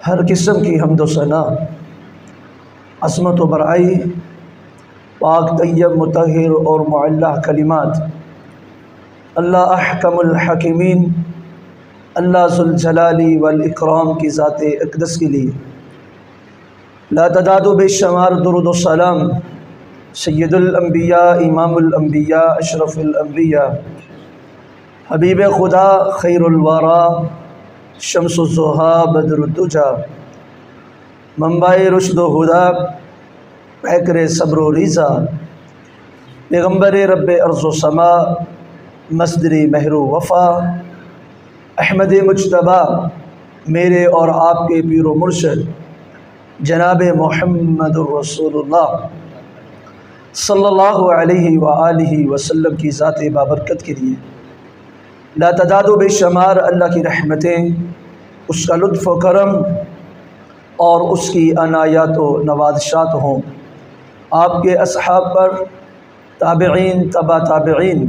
ہر قسم کی حمد و ثنا، عظمت و بڑائی پاک طیب مطہر اور معلّہ کلمات اللہ احکم الحاکمین، اللہ ذوالجلال والاکرام کی ذات اقدس کے لیے لا تعداد و بے شمار درود و سلام سید الانبیاء، امام الانبیاء، اشرف الانبیاء، حبیب خدا، خیر الورا، شمس الضحیٰ، بدر الدجا، منبع رشد و ہدا، پیکر صبر و رضا، پیغمبر رب ارض و سما، مصدر مہر و وفا، احمد مجتبیٰ، میرے اور آپ کے پیر و مرشد جناب محمد الرسول اللہ صلی اللہ علیہ وآلہ وسلم کی ذات بابرکت کے لیے لا تعداد و بے شمار اللہ کی رحمتیں، اس کا لطف و کرم اور اس کی عنایات و نوازشات ہوں آپ کے اصحاب پر، تابعین، تبع تابعین،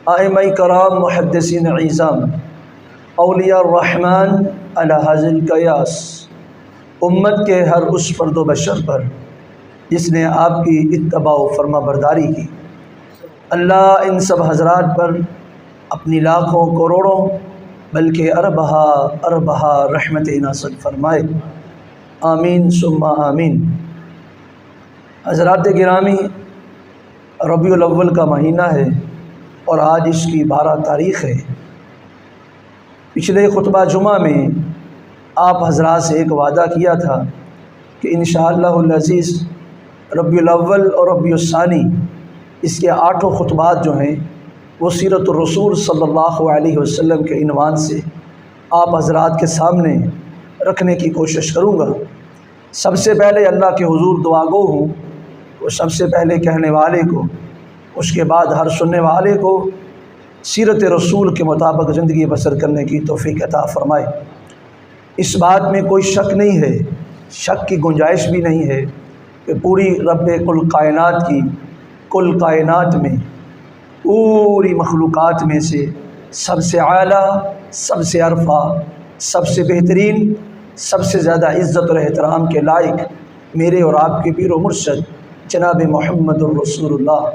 ائمہ کرام، محدثین اعظام، اولیاء الرحمن علی حاضر القیاس، امت کے ہر اس فرد و بشر پر جس نے آپ کی اتباع و فرما برداری کی۔ اللہ ان سب حضرات پر اپنی لاکھوں کروڑوں بلکہ اربہا رحمت نازل فرمائے، آمین ثم آمین۔ حضرات گرامی، ربیع الاول کا مہینہ ہے اور آج اس کی 12 تاریخ ہے۔ پچھلے خطبہ جمعہ میں آپ حضرات سے ایک وعدہ کیا تھا کہ انشاءاللہ العزیز ربیع الاول اور ربیع الثانی اس کے 8 خطبات جو ہیں وہ سیرت الرسول صلی اللہ علیہ وسلم کے عنوان سے آپ حضرات کے سامنے رکھنے کی کوشش کروں گا۔ سب سے پہلے اللہ کے حضور دعا گو ہوں، وہ سب سے پہلے کہنے والے کو، اس کے بعد ہر سننے والے کو سیرت رسول کے مطابق زندگی بسر کرنے کی توفیق عطا فرمائے۔ اس بات میں کوئی شک نہیں ہے، شک کی گنجائش بھی نہیں ہے کہ پوری رب کل کائنات کی، کل کائنات میں، پوری مخلوقات میں سے سب سے اعلیٰ، سب سے عرفہ، سب سے بہترین، سب سے زیادہ عزت اور احترام کے لائق میرے اور آپ کے پیر و مرشد جناب محمد الرسول اللہ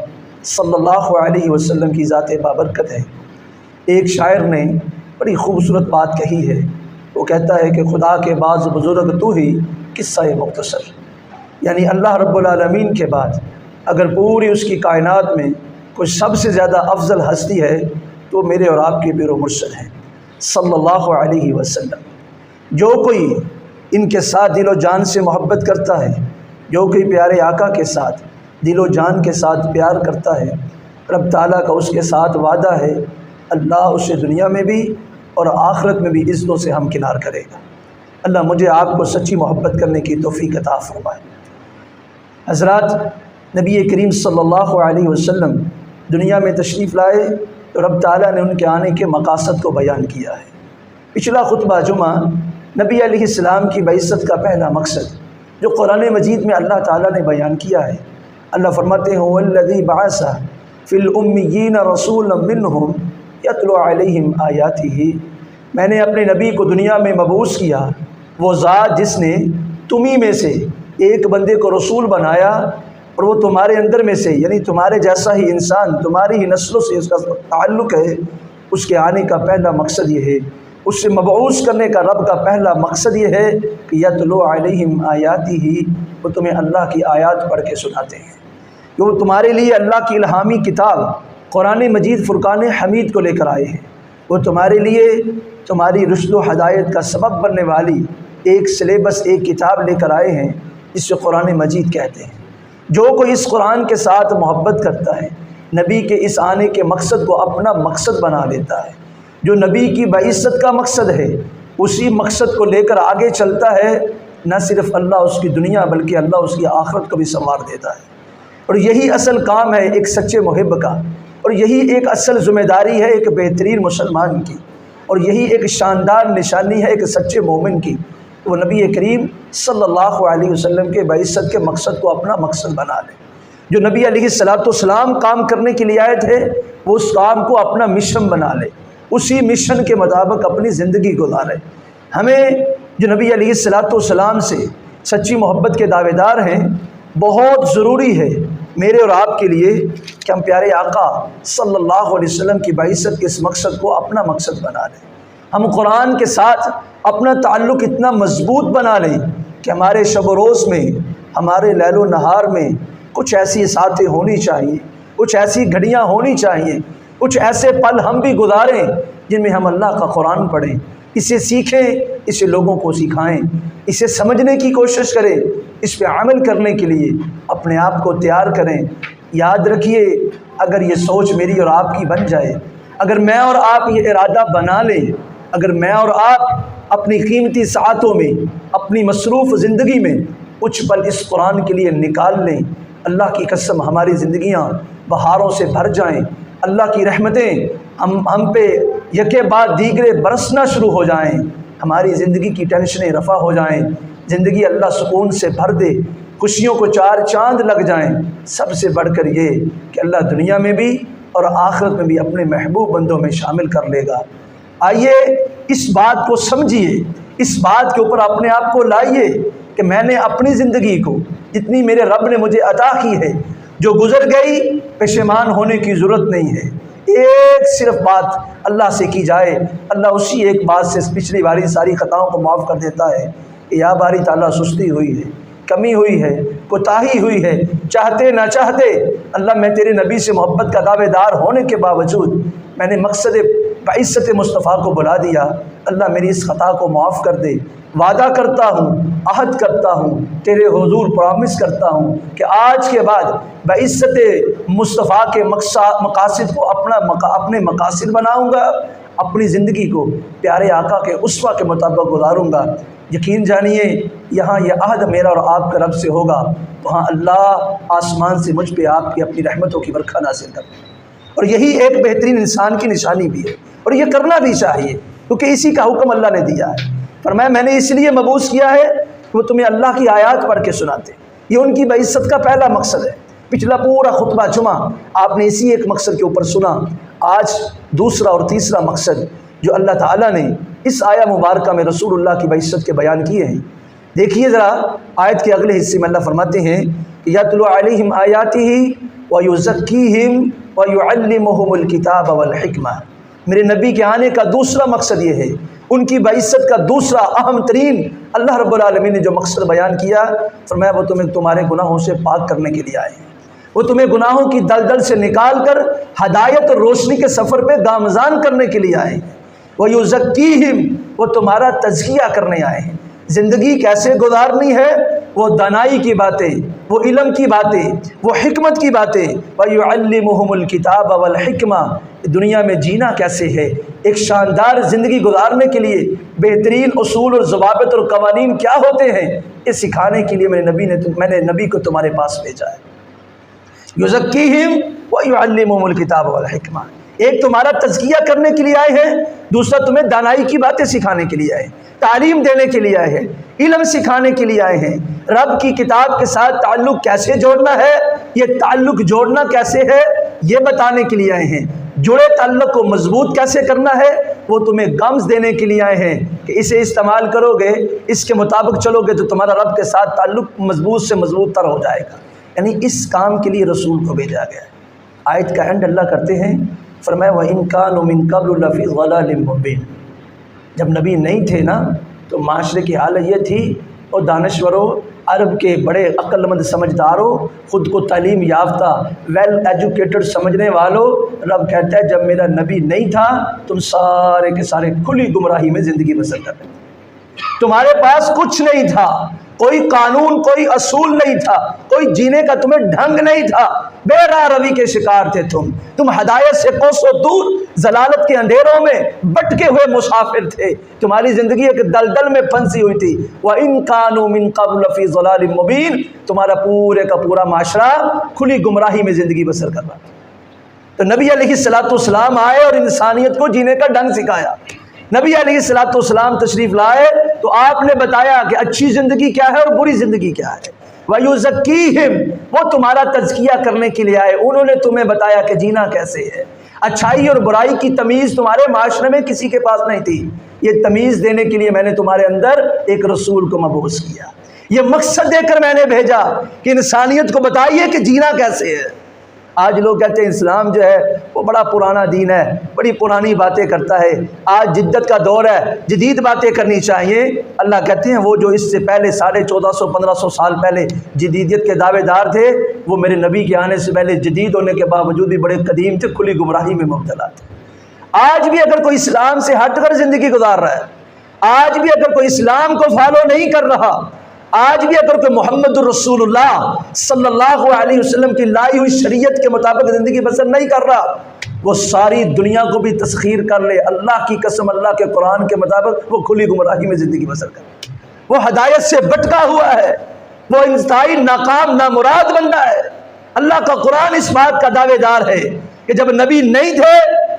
صلی اللہ علیہ وسلم کی ذات بابرکت ہے۔ ایک شاعر نے بڑی خوبصورت بات کہی ہے، وہ کہتا ہے کہ خدا کے بعض بزرگ تو ہی قصہ مختصر، یعنی اللہ رب العالمین کے بعد اگر پوری اس کی کائنات میں کوئی سب سے زیادہ افضل ہستی ہے تو میرے اور آپ کے پیر و مرشد ہیں صلی اللہ علیہ وسلم۔ جو کوئی ان کے ساتھ دل و جان سے محبت کرتا ہے، جو کوئی پیارے آقا کے ساتھ دل و جان کے ساتھ پیار کرتا ہے، رب تعالیٰ کا اس کے ساتھ وعدہ ہے اللہ اسے دنیا میں بھی اور آخرت میں بھی عزتوں سے ہمکنار کرے گا۔ اللہ مجھے آپ کو سچی محبت کرنے کی توفیق عطا فرمائے۔ حضرات، نبی کریم صلی اللہ علیہ وسلم دنیا میں تشریف لائے تو رب تعالیٰ نے ان کے آنے کے مقاصد کو بیان کیا ہے۔ پچھلا خطبہ جمعہ نبی علیہ السلام کی بعثت کا پہلا مقصد جو قرآن مجید میں اللہ تعالیٰ نے بیان کیا ہے، اللہ فرماتے ہیں وَالَّذِي بَعَثَ فِي الْأُمِّيِّينَ رَسُولًا مِّنْهُمْ يَتْلُو عَلَيْهِمْ آيَاتِهِ، میں نے اپنے نبی کو دنیا میں مبعوث کیا، وہ ذات جس نے تمہیں میں سے ایک بندے کو رسول بنایا اور وہ تمہارے اندر میں سے، یعنی تمہارے جیسا ہی انسان، تمہاری ہی نسلوں سے اس کا تعلق ہے، اس کے آنے کا پہلا مقصد یہ ہے، اس سے مبعوث کرنے کا رب کا پہلا مقصد یہ ہے کہ یتلو علیہم آیاتہ، وہ تمہیں اللہ کی آیات پڑھ کے سناتے ہیں، کہ وہ تمہارے لیے اللہ کی الہامی کتاب قرآن مجید فرقان حمید کو لے کر آئے ہیں، وہ تمہارے لیے تمہاری رشد و ہدایت کا سبب بننے والی ایک سلیبس، ایک کتاب لے کر آئے ہیں جس سے قرآن مجید کہتے ہیں۔ جو کوئی اس قرآن کے ساتھ محبت کرتا ہے، نبی کے اس آنے کے مقصد کو اپنا مقصد بنا لیتا ہے، جو نبی کی بعثت کا مقصد ہے اسی مقصد کو لے کر آگے چلتا ہے، نہ صرف اللہ اس کی دنیا بلکہ اللہ اس کی آخرت کو بھی سنوار دیتا ہے۔ اور یہی اصل کام ہے ایک سچے محب کا، اور یہی ایک اصل ذمہ داری ہے ایک بہترین مسلمان کی، اور یہی ایک شاندار نشانی ہے ایک سچے مومن کی، وہ نبی کریم صلی اللہ علیہ وسلم کے بعثت کے مقصد کو اپنا مقصد بنا لے۔ جو نبی علیہ السلام کام کرنے کے لیے آئے تھے وہ اس کام کو اپنا مشن بنا لے، اسی مشن کے مطابق اپنی زندگی گزارے۔ ہمیں جو نبی علیہ الصلوۃ والسلام سے سچی محبت کے دعوے دار ہیں، بہت ضروری ہے میرے اور آپ کے لیے کہ ہم پیارے آقا صلی اللہ علیہ وسلم کی بعثت کے اس مقصد کو اپنا مقصد بنا لیں۔ ہم قرآن کے ساتھ اپنا تعلق اتنا مضبوط بنا لیں کہ ہمارے شب و روز میں، ہمارے لیل و نہار میں کچھ ایسی ساعتیں ہونی چاہیے، کچھ ایسی گھڑیاں ہونی چاہیے، کچھ ایسے پل ہم بھی گزاریں جن میں ہم اللہ کا قرآن پڑھیں، اسے سیکھیں، اسے لوگوں کو سکھائیں، اسے سمجھنے کی کوشش کریں، اس پہ عمل کرنے کے لیے اپنے آپ کو تیار کریں۔ یاد رکھیے، اگر یہ سوچ میری اور آپ کی بن جائے، اگر میں اور آپ یہ ارادہ بنا لیں، اگر میں اور آپ اپنی قیمتی ساعتوں میں، اپنی مصروف زندگی میں کچھ پل اس قرآن کے لیے نکال لیں، اللہ کی قسم ہماری زندگیاں بہاروں سے بھر جائیں، اللہ کی رحمتیں ہم پہ یکے بعد دیگرے برسنا شروع ہو جائیں، ہماری زندگی کی ٹینشنیں رفع ہو جائیں، زندگی اللہ سکون سے بھر دے، خوشیوں کو چار چاند لگ جائیں۔ سب سے بڑھ کر یہ کہ اللہ دنیا میں بھی اور آخرت میں بھی اپنے محبوب بندوں میں شامل کر لے گا۔ آئیے اس بات کو سمجھیے، اس بات کے اوپر اپنے آپ کو لائیے کہ میں نے اپنی زندگی کو جتنی میرے رب نے مجھے عطا کی ہے، جو گزر گئی پشیمان ہونے کی ضرورت نہیں ہے۔ ایک صرف بات اللہ سے کی جائے، اللہ اسی ایک بات سے پچھلی باری ساری خطاؤں کو معاف کر دیتا ہے کہ یا باری تعالیٰ سستی ہوئی ہے، کمی ہوئی ہے، کوتاہی ہوئی ہے، چاہتے نہ چاہتے اللہ میں تیرے نبی سے محبت کا دعوے دار ہونے کے باوجود میں نے مقصد بعثت مصطفیٰ کو بلا دیا، اللہ میری اس خطا کو معاف کر دے۔ وعدہ کرتا ہوں، عہد کرتا ہوں، تیرے حضور پرامس کرتا ہوں کہ آج کے بعد بعثت مصطفیٰ کے مقاصد کو اپنے مقاصد بناؤں گا، اپنی زندگی کو پیارے آقا کے اسوہ کے مطابق گزاروں گا۔ یقین جانیے، یہاں یہ عہد میرا اور آپ کا رب سے ہوگا، وہاں اللہ آسمان سے مجھ پہ آپ کی اپنی رحمتوں کی برکھا نازل کر دے۔ اور یہی ایک بہترین انسان کی نشانی بھی ہے، اور یہ کرنا بھی چاہیے، کیونکہ اسی کا حکم اللہ نے دیا ہے۔ فرمایا میں نے اس لیے مبعوث کیا ہے کہ وہ تمہیں اللہ کی آیات پڑھ کے سناتے۔ یہ ان کی بعثت کا پہلا مقصد ہے۔ پچھلا پورا خطبہ جمعہ آپ نے اسی ایک مقصد کے اوپر سنا۔ آج دوسرا اور تیسرا مقصد جو اللہ تعالیٰ نے اس آیہ مبارکہ میں رسول اللہ کی بعثت کے بیان کیے ہیں، دیکھیے ذرا آیت کے اگلے حصے میں اللہ فرماتے ہیں کہ یتلو علیہم آیاتہ ویزکیہم ویعلمہم الکتاب والحکمہ۔ میرے نبی کے آنے کا دوسرا مقصد یہ ہے، ان کی بعثت کا دوسرا اہم ترین اللہ رب العالمین نے جو مقصد بیان کیا، فرمایا وہ تمہیں تمہارے گناہوں سے پاک کرنے کے لیے آئے ہیں، وہ تمہیں گناہوں کی دلدل سے نکال کر ہدایت اور روشنی کے سفر پہ گامزن کرنے کے لیے آئے ہیں۔ وَيُزَكِّيهِمْ، وہ تمہارا تزکیہ کرنے آئے ہیں۔ زندگی کیسے گزارنی ہے، وہ دانائی کی باتیں، وہ علم کی باتیں، وہ حکمت کی باتیں۔ وَيُعَلِّمُهُمُ الْكِتَابَ وَالْحِكْمَةَ، دنیا میں جینا کیسے ہے، ایک شاندار زندگی گزارنے کے لیے بہترین اصول اور ضوابط اور قوانین کیا ہوتے ہیں، یہ سکھانے کے لیے میں نے نبی کو تمہارے پاس بھیجا ہے۔ یزکیہم ویعلمہم الکتاب والحکمہ، ایک تمہارا تزکیہ کرنے کے لیے آئے ہیں، دوسرا تمہیں دانائی کی باتیں سکھانے کے لیے آئے ہیں، تعلیم دینے کے لیے آئے ہیں، علم سکھانے کے لیے آئے ہیں۔ رب کی کتاب کے ساتھ تعلق کیسے جوڑنا ہے، یہ تعلق جوڑنا کیسے ہے، یہ بتانے کے لیے آئے ہیں۔ جڑے تعلق کو مضبوط کیسے کرنا ہے، وہ تمہیں گمز دینے کے لیے آئے ہیں کہ اسے استعمال کرو گے، اس کے مطابق چلو گے تو تمہارا رب کے ساتھ تعلق مضبوط سے مضبوط تر ہو جائے گا۔ یعنی اس کام کے لیے رسول کو بھیجا گیا ہے۔ آیت کا اینڈ اللہ کرتے ہیں، فرمایا وَإِن كَانُوا مِن قَبْلُ لَفِي ضَلَالٍ مُّبِينٍ، جب نبی نہیں تھے نا تو معاشرے کی حالت یہ تھی، اور دانشوروں، عرب کے بڑے عقل مند سمجھداروں، خود کو تعلیم یافتہ ویل ایجوکیٹڈ سمجھنے والوں، رب کہتا ہے جب میرا نبی نہیں تھا تم سارے کے سارے کھلی گمراہی میں زندگی بسر کر رہے تھے، تمہارے پاس کچھ نہیں تھا، کوئی قانون، کوئی اصول نہیں تھا، کوئی جینے کا تمہیں ڈھنگ نہیں تھا، بے راہ روی کے شکار تھے تم ہدایت سے کوسوں دور ضلالت کے اندھیروں میں بٹکے ہوئے مسافر تھے، تمہاری زندگی ایک دلدل میں پھنسی ہوئی تھی۔ وَإِن كَانُوا مِن قَبْلُ لَفِي ضَلَالٍ مُّبِينٍ، تمہارا پورے کا پورا معاشرہ کھلی گمراہی میں زندگی بسر کر رہا تھا۔ تو نبی علیہ الصلوۃ والسلام آئے اور انسانیت کو جینے کا ڈھنگ سکھایا۔ نبی علیہ الصلوۃ والسلام تشریف لائے تو آپ نے بتایا کہ اچھی زندگی کیا ہے اور بری زندگی کیا ہے۔ وَيُزَكِّيهِمْ، وہ تمہارا تزکیہ کرنے کے لیے آئے، انہوں نے تمہیں بتایا کہ جینا کیسے ہے۔ اچھائی اور برائی کی تمیز تمہارے معاشرے میں کسی کے پاس نہیں تھی، یہ تمیز دینے کے لیے میں نے تمہارے اندر ایک رسول کو مبعوث کیا، یہ مقصد دے کر میں نے بھیجا کہ انسانیت کو بتائیے کہ جینا کیسے ہے۔ آج لوگ کہتے ہیں اسلام جو ہے وہ بڑا پرانا دین ہے، بڑی پرانی باتیں کرتا ہے، آج جدت کا دور ہے، جدید باتیں کرنی چاہیے۔ اللہ کہتے ہیں وہ جو اس سے پہلے 1450-1500 سال پہلے جدیدیت کے دعوے دار تھے، وہ میرے نبی کے آنے سے پہلے جدید ہونے کے باوجود بھی بڑے قدیم تھے، کھلی گمراہی میں مبتلا تھے۔ آج بھی اگر کوئی اسلام سے ہٹ کر زندگی گزار رہا ہے، آج بھی اگر کوئی اسلام کو فالو نہیں کر رہا، آج بھی اگر کوئی محمد الرسول اللہ صلی اللہ علیہ وسلم کی لائی ہوئی شریعت کے مطابق زندگی بسر نہیں کر رہا، وہ ساری دنیا کو بھی تسخیر کر لے، اللہ کی قسم اللہ کے قرآن کے مطابق وہ کھلی گمراہی میں زندگی بسر کر، وہ ہدایت سے بھٹکا ہوا ہے، وہ انتہائی ناکام نامراد بندہ ہے۔ اللہ کا قرآن اس بات کا دعوے دار ہے کہ جب نبی نہیں تھے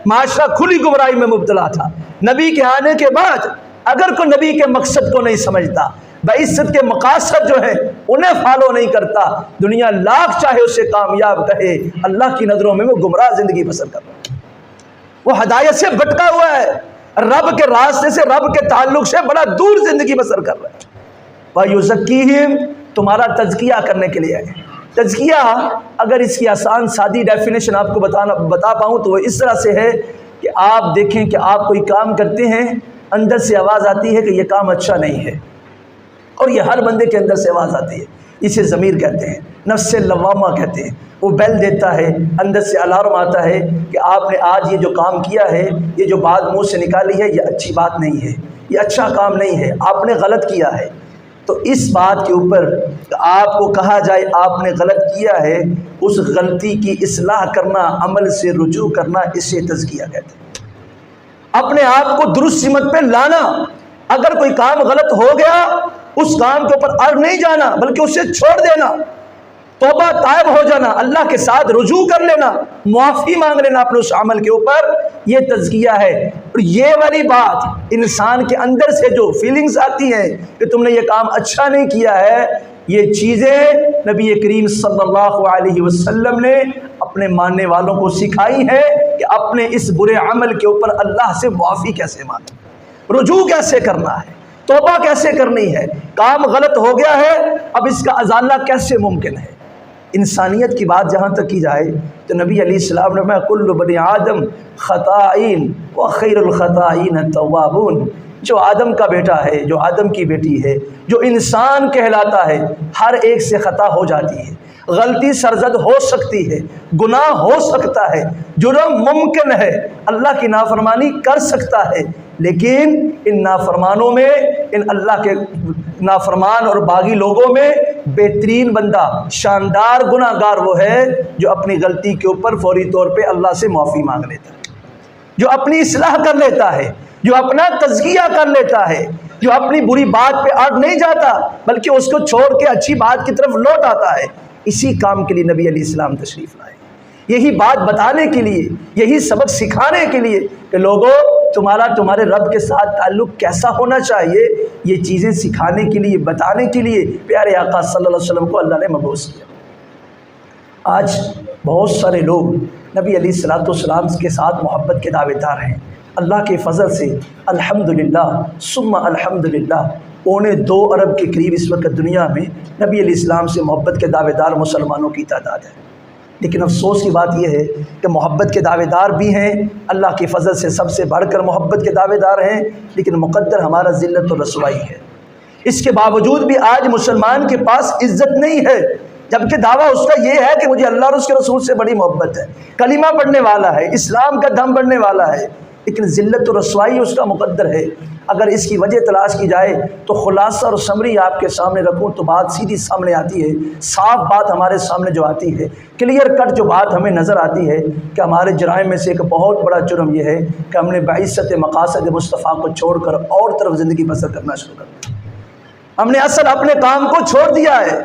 معاشرہ کھلی گمراہی میں مبتلا تھا، نبی کے آنے کے بعد اگر کوئی نبی کے مقصد کو نہیں سمجھتا، بعزت کے مقاصد جو ہیں انہیں فالو نہیں کرتا، دنیا لاکھ چاہے اسے کامیاب کہے، اللہ کی نظروں میں وہ گمراہ زندگی بسر کر رہا ہے، وہ ہدایت سے بھٹکا ہوا ہے، رب کے راستے سے، رب کے تعلق سے بڑا دور زندگی بسر کر رہا ہے۔ وَيُزَكِّيهِمْ تمہارا تزکیہ کرنے کے لیے ہے۔ تزکیہ اگر اس کی آسان سادی ڈیفینیشن آپ کو بتا پاؤں تو وہ اس طرح سے ہے کہ آپ دیکھیں کہ آپ کوئی کام کرتے ہیں، اندر سے آواز آتی ہے کہ یہ کام اچھا نہیں ہے، اور یہ ہر بندے کے اندر سے آواز آتی ہے، اسے ضمیر کہتے ہیں، نفس لوامہ کہتے ہیں، وہ بیل دیتا ہے، اندر سے الارم آتا ہے کہ آپ نے آج یہ جو کام کیا ہے، یہ جو بات منہ سے نکالی ہے، یہ اچھی بات نہیں ہے، یہ اچھا کام نہیں ہے، آپ نے غلط کیا ہے۔ تو اس بات کے اوپر آپ کو کہا جائے آپ نے غلط کیا ہے، اس غلطی کی اصلاح کرنا، عمل سے رجوع کرنا، اسے تزکیہ کہتے ہیں۔ اپنے آپ کو درست سمت پہ لانا، اگر کوئی کام غلط ہو گیا اس کام کے اوپر اڑ نہیں جانا بلکہ اسے چھوڑ دینا، توبہ طائب ہو جانا، اللہ کے ساتھ رجوع کر لینا، معافی مانگ لینا اپنے اس عمل کے اوپر، یہ تزکیہ ہے۔ اور یہ والی بات انسان کے اندر سے جو فیلنگز آتی ہیں کہ تم نے یہ کام اچھا نہیں کیا ہے، یہ چیزیں نبی کریم صلی اللہ علیہ وسلم نے اپنے ماننے والوں کو سکھائی ہیں کہ اپنے اس برے عمل کے اوپر اللہ سے معافی کیسے مانگیں، رجوع کیسے کرنا ہے، توبہ کیسے کرنی ہے، کام غلط ہو گیا ہے اب اس کا ازالہ کیسے ممکن ہے۔ انسانیت کی بات جہاں تک کی جائے تو نبی علیہ السلام نے فرمایا کل بنی آدم خطائین وخیر الخطائین التوابون، جو آدم کا بیٹا ہے، جو آدم کی بیٹی ہے، جو انسان کہلاتا ہے، ہر ایک سے خطا ہو جاتی ہے، غلطی سرزد ہو سکتی ہے، گناہ ہو سکتا ہے، جرم ممکن ہے، اللہ کی نافرمانی کر سکتا ہے، لیکن ان نافرمانوں میں، ان اللہ کے نافرمان اور باغی لوگوں میں بہترین بندہ، شاندار گناہ گار وہ ہے جو اپنی غلطی کے اوپر فوری طور پہ اللہ سے معافی مانگ لیتا ہے، جو اپنی اصلاح کر لیتا ہے، جو اپنا تزکیہ کر لیتا ہے، جو اپنی بری بات پہ اڑ نہیں جاتا بلکہ اس کو چھوڑ کے اچھی بات کی طرف لوٹ آتا ہے۔ اسی کام کے لیے نبی علیہ السلام تشریف لائے، یہی بات بتانے کے لیے، یہی سبق سکھانے کے لیے کہ لوگوں تمہارے رب کے ساتھ تعلق کیسا ہونا چاہیے، یہ چیزیں سکھانے کے لیے، بتانے کے لیے پیارے آقا صلی اللہ علیہ وسلم کو اللہ نے مبعوث کیا۔ آج بہت سارے لوگ نبی علیہ الصلوۃ والسلام کے ساتھ محبت کے دعوے دار ہیں، اللہ کے فضل سے الحمدللہ ثم الحمدللہ 2 ارب کے قریب اس وقت دنیا میں نبی علیہ السلام سے محبت کے دعوے دار مسلمانوں کی تعداد ہے، لیکن افسوس کی بات یہ ہے کہ محبت کے دعوے دار بھی ہیں، اللہ کی فضل سے سب سے بڑھ کر محبت کے دعوے دار ہیں، لیکن مقدر ہمارا ذلت و رسوائی ہے۔ اس کے باوجود بھی آج مسلمان کے پاس عزت نہیں ہے، جبکہ دعویٰ اس کا یہ ہے کہ مجھے اللہ اور اس کے رسول سے بڑی محبت ہے، کلمہ پڑھنے والا ہے، اسلام کا دم پڑھنے والا ہے، لیکن ذلت و رسوائی اس کا مقدر ہے۔ اگر اس کی وجہ تلاش کی جائے تو خلاصہ اور سمری آپ کے سامنے رکھوں تو بات سیدھی سامنے آتی ہے، صاف بات ہمارے سامنے جو آتی ہے، کلیئر کٹ جو بات ہمیں نظر آتی ہے کہ ہمارے جرائم میں سے ایک بہت بڑا جرم یہ ہے کہ ہم نے بعزت مقاصد مصطفیٰ کو چھوڑ کر اور طرف زندگی بسر کرنا شروع کر دیا، ہم نے اصل اپنے کام کو چھوڑ دیا ہے۔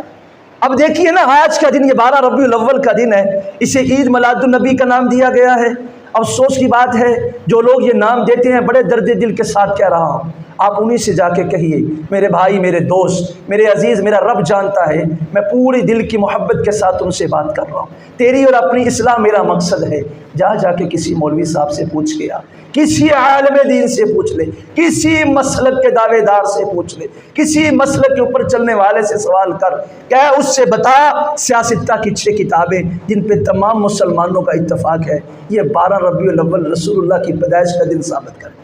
اب دیکھیے نا، آج کا دن یہ 12 ربیع الاول کا دن ہے، اسے عید میلاد النبی کا نام دیا گیا ہے۔ افسوس کی بات ہے جو لوگ یہ نام دیتے ہیں، بڑے درد دل کے ساتھ کہہ رہا ہوں، آپ انہیں سے جا کے کہیے میرے بھائی، میرے دوست، میرے عزیز، میرا رب جانتا ہے میں پوری دل کی محبت کے ساتھ تم سے بات کر رہا ہوں، تیری اور اپنی اصلاح میرا مقصد ہے۔ جا کے کسی مولوی صاحب سے پوچھ کے آ، کسی عالم دین سے پوچھ لے، کسی مسلک کے دعوے دار سے پوچھ لے، کسی مسلک کے اوپر چلنے والے سے سوال کر، کیا اس سے بتا سیاستہ کی 6 کتابیں جن پہ تمام مسلمانوں کا اتفاق ہے، یہ 12 ربیع الاول رسول اللہ کی پیدائش کا دن ثابت کرے۔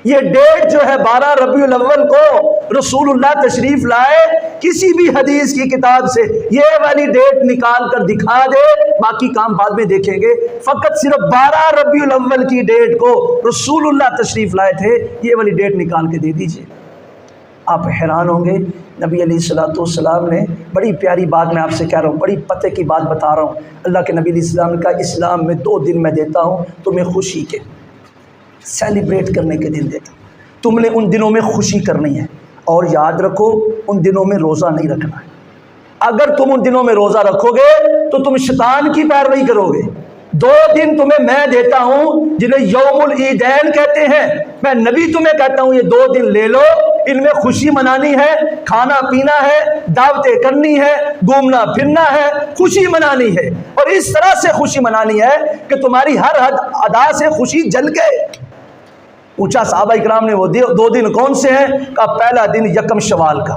یہ ڈیٹ جو ہے 12 ربیع الاول کو رسول اللہ تشریف لائے، کسی بھی حدیث کی کتاب سے یہ والی ڈیٹ نکال کر دکھا دے، باقی کام بعد میں دیکھیں گے، فقط صرف 12 ربیع الاول کی ڈیٹ کو رسول اللہ تشریف لائے تھے، یہ والی ڈیٹ نکال کے دے دیجئے۔ آپ حیران ہوں گے، نبی علیہ الصلوۃ والسلام نے بڑی پیاری بات، میں آپ سے کہہ رہا ہوں، بڑی پتے کی بات بتا رہا ہوں، اللہ کے نبی علیہ السلام کا اسلام میں 2 دن میں دیتا ہوں تمہیں خوشی کے، سیلیبریٹ کرنے کے دن دیتا ہوں، تم نے ان دنوں میں خوشی کرنی ہے، اور یاد رکھو ان دنوں میں روزہ نہیں رکھنا ہے۔ اگر تم ان دنوں میں روزہ رکھو گے تو تم شیطان کی پیروی کرو گے۔ 2 دن تمہیں میں دیتا ہوں جنہیں یوم العیدین کہتے ہیں، میں نبی تمہیں کہتا ہوں یہ 2 دن لے لو، ان میں خوشی منانی ہے، کھانا پینا ہے، دعوتیں کرنی ہے، گھومنا پھرنا ہے، خوشی منانی ہے، اور اس طرح سے خوشی منانی ہے کہ تمہاری ہر حد ادا سے خوشی جل گئے۔ پوچھا صحابہ اکرام نے وہ 2 دن کون سے ہیں؟ کہا پہلا دن یکم شوال کا،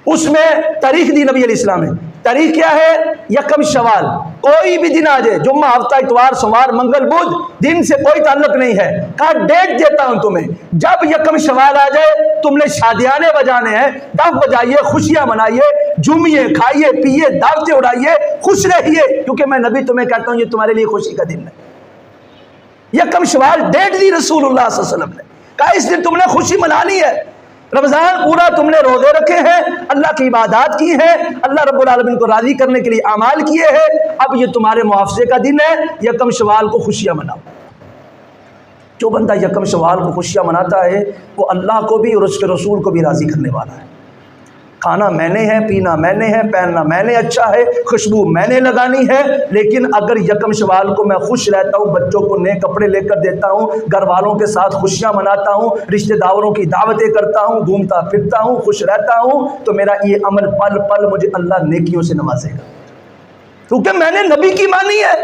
اس میں تاریخ دی نبی علیہ السلام نے، تاریخ کیا ہے؟ یکم شوال، کوئی بھی دن آ جائے، جمعہ، ہفتہ، اتوار، سوموار، منگل، بدھ، دن سے کوئی تعلق نہیں ہے۔ کہا ڈیٹ دیتا ہوں تمہیں، جب یکم شوال آ جائے تم نے شادیانے بجانے ہیں، دف بجائیے، خوشیاں منائیے، جھومیے، کھائیے پیئے، دعوتیں اڑائیے، خوش رہیے، کیونکہ میں نبی تمہیں کہتا ہوں یہ تمہارے لیے خوشی کا دن ہے۔ یکم شوال ڈیٹ دی رسول اللہ صلی اللہ علیہ وسلم نے، کہا اس دن تم نے خوشی منانی ہے، رمضان پورا تم نے روزے رکھے ہیں، اللہ کی عبادات کی ہیں، اللہ رب العالمین کو راضی کرنے کے لیے اعمال کیے ہیں، اب یہ تمہارے معاوضے کا دن ہے، یکم شوال کو خوشیاں مناؤ۔ جو بندہ یکم شوال کو خوشیاں مناتا ہے وہ اللہ کو بھی اور اس کے رسول کو بھی راضی کرنے والا ہے۔ کھانا میں نے ہے، پینا میں نے ہے، پہننا میں نے اچھا ہے، خوشبو میں نے لگانی ہے، لیکن اگر یکم شوال کو میں خوش رہتا ہوں، بچوں کو نئے کپڑے لے کر دیتا ہوں، گھر والوں کے ساتھ خوشیاں مناتا ہوں، رشتہ داروں کی دعوتیں کرتا ہوں، گھومتا پھرتا ہوں، خوش رہتا ہوں، تو میرا یہ عمل پل پل مجھے اللہ نیکیوں سے نوازے گا، کیونکہ میں نے نبی کی مانی ہے۔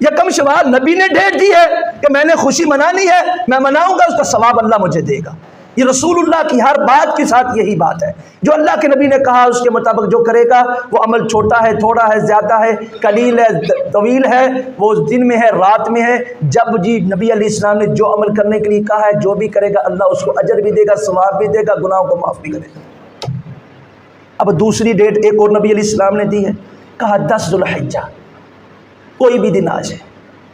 یکم شوال نبی نے ڈیٹ دی ہے کہ میں نے خوشی منانی ہے، میں مناؤں گا، اس کا ثواب اللہ مجھے دے گا۔ یہ رسول اللہ کی ہر بات کے ساتھ یہی بات ہے، جو اللہ کے نبی نے کہا اس کے مطابق جو کرے گا وہ عمل چھوٹا ہے، تھوڑا ہے، زیادہ ہے، قلیل ہے، طویل ہے، وہ دن میں ہے، رات میں ہے، جب جی نبی علیہ السلام نے جو عمل کرنے کے لیے کہا ہے، جو بھی کرے گا اللہ اس کو اجر بھی دے گا، ثواب بھی دے گا، گناہوں کو معاف بھی کرے گا۔ اب دوسری ڈیٹ ایک اور نبی علیہ السلام نے دی ہے، کہا 10 ذو الحجہ، کوئی بھی دن آ جائے،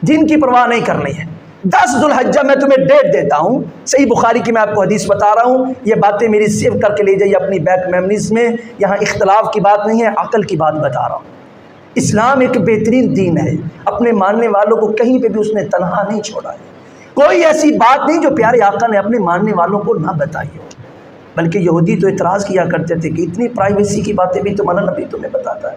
دن کی پرواہ نہیں کرنی ہے، 10 ذو الحجہ میں تمہیں ڈیٹ دیتا ہوں۔ صحیح بخاری کی میں آپ کو حدیث بتا رہا ہوں، یہ باتیں میری سیو کر کے لے جائیے اپنی بیک میموریز میں، یہاں اختلاف کی بات نہیں ہے، عقل کی بات بتا رہا ہوں۔ اسلام ایک بہترین دین ہے، اپنے ماننے والوں کو کہیں پہ بھی اس نے تنہا نہیں چھوڑا ہے، کوئی ایسی بات نہیں جو پیارے آقا نے اپنے ماننے والوں کو نہ بتائی ہو، بلکہ یہودی تو اعتراض کیا کرتے تھے کہ اتنی پرائیویسی کی باتیں بھی تمہارا نبی تمہیں بتاتا ہے،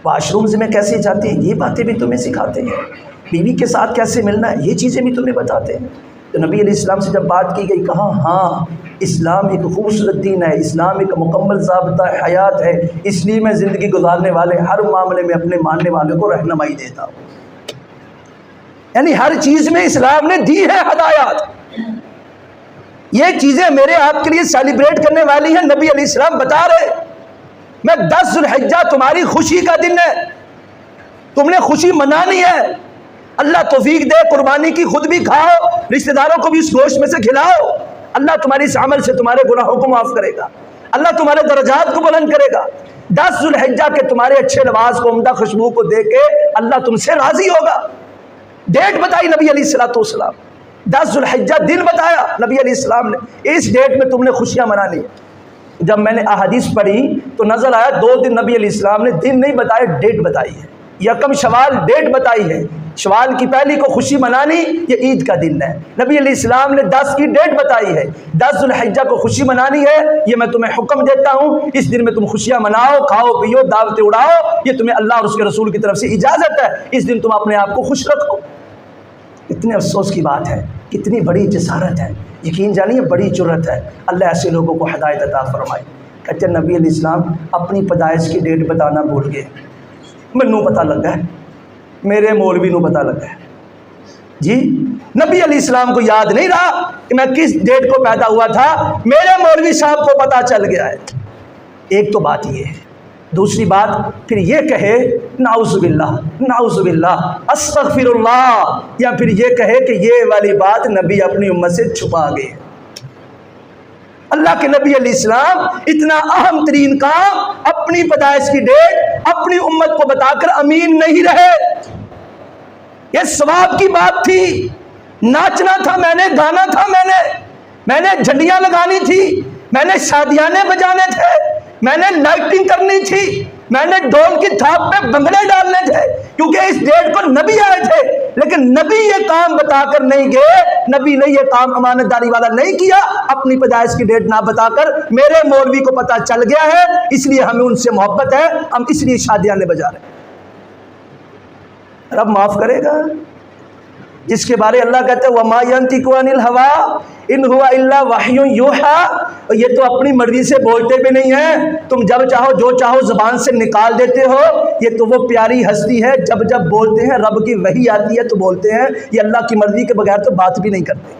واش رومز میں کیسے جاتے ہیں یہ باتیں بھی تمہیں سکھاتے ہیں، بیوی کے ساتھ کیسے ملنا ہے یہ چیزیں بھی تمہیں بتاتے ہیں۔ تو نبی علیہ السلام سے جب بات کی گئی، کہا ہاں اسلام ایک خوبصورت دین ہے، اسلام ایک مکمل ضابطہ حیات ہے، اس لیے میں زندگی گزارنے والے ہر معاملے میں اپنے ماننے والوں کو رہنمائی دیتا ہوں۔ یعنی ہر چیز میں اسلام نے دی ہے ہدایات، یہ چیزیں میرے آپ کے لیے سیلیبریٹ کرنے والی ہیں، نبی علیہ السلام بتا رہے میں 10 ذو الحجہ تمہاری خوشی کا دن ہے، تم نے خوشی منانی ہے، اللہ توفیق دے، قربانی کی خود بھی کھاؤ، رشتہ داروں کو بھی اس گوشت میں سے کھلاؤ، اللہ تمہاری اس عمل سے تمہارے گناہوں کو معاف کرے گا، اللہ تمہارے درجات کو بلند کرے گا۔ 10 ذو الحجہ کے تمہارے اچھے لباس کو، عمدہ خوشبو کو دیکھ کے اللہ تم سے راضی ہوگا۔ ڈیٹ بتائی نبی علیہ الصلوۃ والسلام، 10 ذو الحجہ دن بتایا نبی علیہ السلام نے، اس ڈیٹ میں تم نے خوشیاں منانی ہے۔ جب میں نے احادیث پڑھی تو نظر آیا 2 دن نبی علیہ السلام نے دن نہیں بتائے، ڈیٹ بتائی ہے۔ یکم شوال ڈیٹ بتائی ہے، شوال کی پہلی کو خوشی منانی، یہ عید کا دن ہے۔ نبی علیہ السلام نے 10 کی ڈیٹ بتائی ہے، 10 ذو الحجہ کو خوشی منانی ہے، یہ میں تمہیں حکم دیتا ہوں، اس دن میں تم خوشیاں مناؤ، کھاؤ پیو، دعوتیں اڑاؤ، یہ تمہیں اللہ اور اس کے رسول کی طرف سے اجازت ہے، اس دن تم اپنے آپ کو خوش رکھو۔ اتنے افسوس کی بات ہے، کتنی بڑی جسارت ہے، یقین جانیے بڑی جرت ہے، اللہ ایسے لوگوں کو ہدایت عطا فرمائے۔ کہتے ہیں نبی علیہ السلام اپنی پیدائش کی ڈیٹ بتانا بھول گئے، مینوں پتہ لگا ہے، میرے مولوی نو پتہ لگا ہے جی، نبی علیہ السلام کو یاد نہیں رہا کہ میں کس ڈیٹ کو پیدا ہوا تھا، میرے مولوی صاحب کو پتہ چل گیا ہے۔ ایک تو بات یہ ہے، دوسری بات پھر یہ کہے نعوذ باللہ نعوذ باللہ استغفر اللہ، یا پھر یہ کہے کہ یہ والی بات نبی اپنی امت سے چھپا گئے۔ اللہ کے نبی علیہ السلام اتنا اہم ترین کام اپنی پیدائش کی ڈیٹ اپنی امت کو بتا کر امین نہیں رہے۔ یہ ثواب کی بات تھی، ناچنا تھا میں نے، گانا تھا میں نے جھنڈیاں لگانی تھی، میں نے شادیانے بجانے تھے، میں نے لائٹنگ کرنی تھی، میں نے ڈول کی تھاپ پہ بنگڑے ڈالنے تھے، کیونکہ اس ڈیٹ پر نبی آئے تھے۔ لیکن نبی یہ کام بتا کر نہیں گئے، نبی نے یہ کام امانت داری والا نہیں کیا، اپنی پیدائش کی ڈیٹ نہ بتا کر میرے مولوی کو پتہ چل گیا ہے اس لیے ہمیں ان سے محبت ہے، ہم اس لیے شادیانے بجا رہے ہیں۔ رب معاف کرے گا جس کے بارے اللہ کہتا ہے وَمَا يَنْطِقُ عَنِ الْهَوَىٰ إِنْ هُوَ إِلَّا وَحْيٌ يُوحَىٰ، اور یہ تو اپنی مرضی سے بولتے بھی نہیں ہیں، تم جب چاہو جو چاہو زبان سے نکال دیتے ہو، یہ تو وہ پیاری ہستی ہے جب جب بولتے ہیں رب کی وحی آتی ہے تو بولتے ہیں، یہ اللہ کی مرضی کے بغیر تو بات بھی نہیں کرتے۔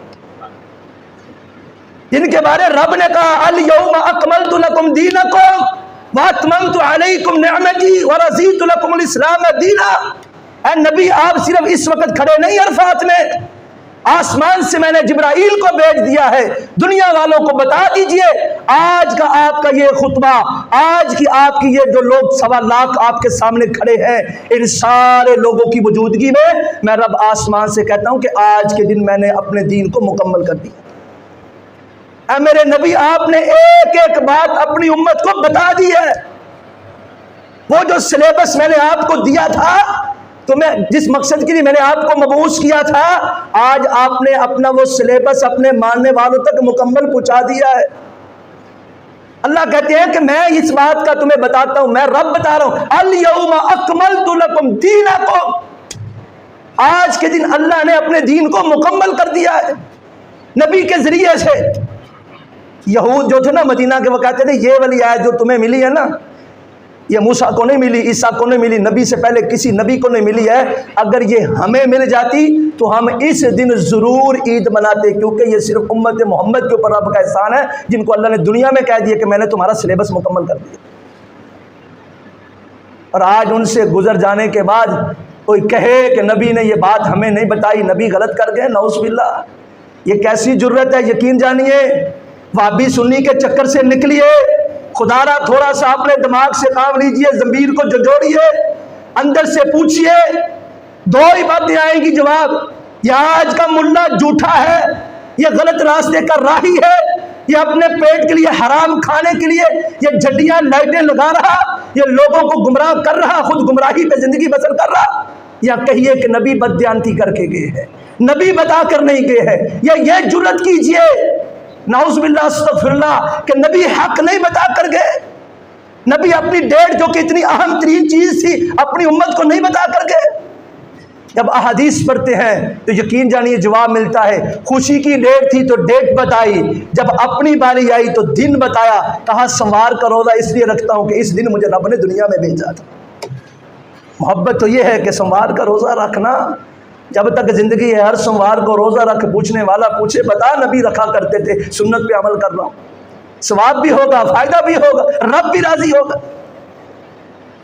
جن کے بارے رب نے کہا الْيَوْمَ أَكْمَلْتُ لَكُمْ دِينَكُمْ وَأَتْمَمْتُ عَلَيْكُمْ نِعْمَتِي وَرَضِيتُ لَكُمُ الْإِسْلَامَ دِينًا، اے نبی آپ صرف اس وقت کھڑے نہیں عرفات میں، آسمان سے میں نے جبرائیل کو بھیج دیا ہے، دنیا والوں کو بتا دیجئے آج کا آپ کا یہ خطبہ، آج کی آپ کی یہ جو لوگ 1.25 لاکھ آپ کے سامنے کھڑے ہیں، ان سارے لوگوں کی موجودگی میں رب آسمان سے کہتا ہوں کہ آج کے دن میں نے اپنے دین کو مکمل کر دیا۔ اے میرے نبی آپ نے ایک ایک بات اپنی امت کو بتا دی ہے، وہ جو سلیبس میں نے آپ کو دیا تھا، تو میں جس مقصد کے لیے میں نے آپ کو مبعوث کیا تھا، آج آپ نے اپنا وہ سلیبس اپنے ماننے والوں تک مکمل پہنچا دیا ہے۔ اللہ کہتے ہیں کہ میں اس بات کا تمہیں بتاتا ہوں، میں رب بتا رہا ہوں الْيَوْمَ أَكْمَلْتُ لَكُمْ دِينَكُمْ، آج کے دن اللہ نے اپنے دین کو مکمل کر دیا ہے نبی کے ذریعے سے۔ یہود جو تھے نا مدینہ کے، وہ کہتے تھے یہ والی آیت جو تمہیں ملی ہے نا، یہ موسیٰ کو نہیں ملی، عیسیٰ کو نہیں ملی، نبی سے پہلے کسی نبی کو نہیں ملی ہے، اگر یہ ہمیں مل جاتی تو ہم اس دن ضرور عید مناتے، کیونکہ یہ صرف امت محمد کے اوپر رب کا احسان ہے جن کو اللہ نے دنیا میں کہہ دیا کہ میں نے تمہارا سلیبس مکمل کر دیا۔ اور آج ان سے گزر جانے کے بعد کوئی کہے کہ نبی نے یہ بات ہمیں نہیں بتائی، نبی غلط کر گئے، نعوذ باللہ، یہ کیسی جرت ہے۔ یقین جانیے وہابی سنی کے چکر سے نکلیے، خدا را تھوڑا سا اپنے دماغ سے کام لیجئے، ضمیر کو جھنجھوڑیے، اندر سے پوچھئے، دو ہی باتیں آئیں گی جواب، یا آج کا ملا جھوٹا ہے، یہ غلط راستے کا راہی ہے، یہ اپنے پیٹ کے لیے حرام کھانے کے لیے یہ جھنڈیاں لائٹیں لگا رہا، یہ لوگوں کو گمراہ کر رہا، خود گمراہی پہ زندگی بسر کر رہا، یا کہیے کہ نبی بددیانتی کر کے گئے ہیں، نبی بتا کر نہیں گئے ہیں، یا یہ جرت کیجئے نعوذ باللہ استغفر اللہ کہ نبی حق نہیں بتا کر گئے، نبی اپنی ڈیٹ جو کہ اتنی اہم ترین چیز تھی اپنی امت کو نہیں بتا کر گئے۔ جب احادیث پڑھتے ہیں تو یقین جانیے جواب ملتا ہے، خوشی کی ڈیٹ تھی تو ڈیٹ بتائی، جب اپنی باری آئی تو دن بتایا، کہا سوموار کا روزہ اس لیے رکھتا ہوں کہ اس دن مجھے رب نے دنیا میں بھیجا تھا۔ محبت تو یہ ہے کہ سوموار کا روزہ رکھنا، جب تک زندگی ہے ہر سوموار کو روزہ رکھ، پوچھنے والا پوچھے بتا نبی رکھا کرتے تھے، سنت پہ عمل کر رہا ہوں، ثواب بھی ہوگا، فائدہ بھی ہوگا، رب بھی راضی ہوگا۔